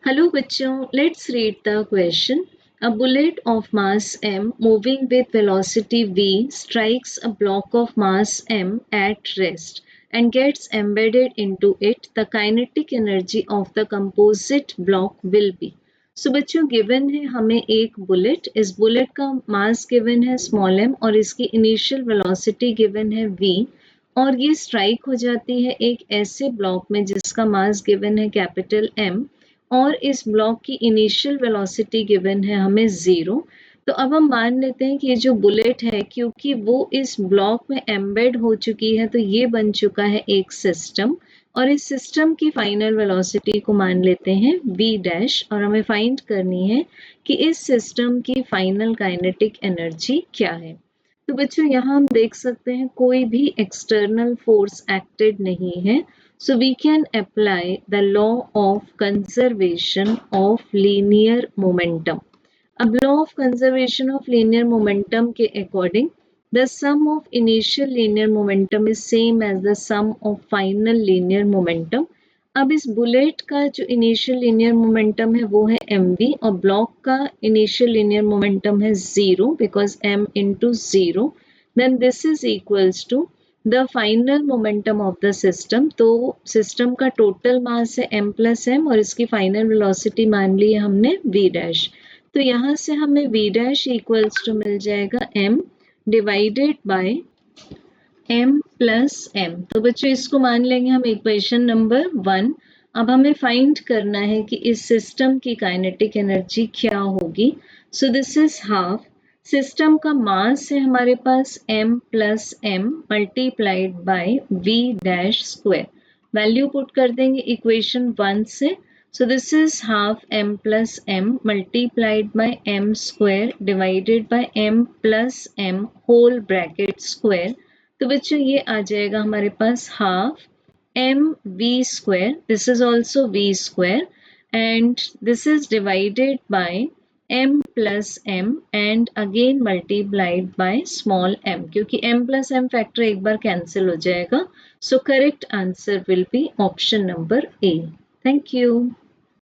Hello bachcho, let's read the question. A bullet of mass m moving with velocity v strikes a block of mass m at rest and gets embedded into it. The kinetic energy of the composite block will be. So बच्चों given है हमें एक bullet, इस bullet का mass given है small m और इसकी initial velocity given है v और ये स्ट्राइक हो जाती है एक ऐसे ब्लॉक में जिसका मास गिवन है कैपिटल M और इस ब्लॉक की इनिशियल वेलोसिटी गिवन है हमें 0। तो अब हम मान लेते हैं कि ये जो बुलेट है क्योंकि वो इस ब्लॉक में एम्बेड हो चुकी है तो ये बन चुका है एक सिस्टम और इस सिस्टम की फाइनल वेलोसिटी को मान लेते हैं v डैश और हमें फाइंड करनी है कि इस सिस्टम की फाइनल काइनेटिक एनर्जी क्या है। तो बच्चों यहाँ हम देख सकते हैं कोई भी एक्सटर्नल फोर्स एक्टेड नहीं है। So we can apply the law of conservation of linear momentum. अब law of conservation of linear momentum के according the sum of initial linear momentum is same as the sum of final linear momentum. अब इस bullet का जो initial linear momentum है वो है mv और ब्लॉक का इनिशियल लीनियर मोमेंटम है 0 because m into 0 then this is equals to the final momentum of the system. तो सिस्टम का टोटल मास है m प्लस m और इसकी फाइनल वेलोसिटी मान ली है हमने v डैश। तो यहाँ से हमें v डैश इक्वल्स टू मिल जाएगा m divided by m plus m। तो बच्चों इसको मान लेंगे हम इक्वेशन नंबर 1। अब हमें फाइंड करना है कि इस सिस्टम की काइनेटिक एनर्जी क्या होगी। So this is half system का मास है हमारे पास m plus m multiplied by v dash square. Value put कर देंगे इक्वेशन 1 से। So this is half m plus m multiplied by m square divided by m plus m whole bracket square। तो बच्चों ये आ जाएगा हमारे पास half M V square, this is also V square and this is divided by m plus m and again multiplied by small m क्योंकि m plus m factor एक बार cancel हो जाएगा। So correct answer will be option number A. Thank you.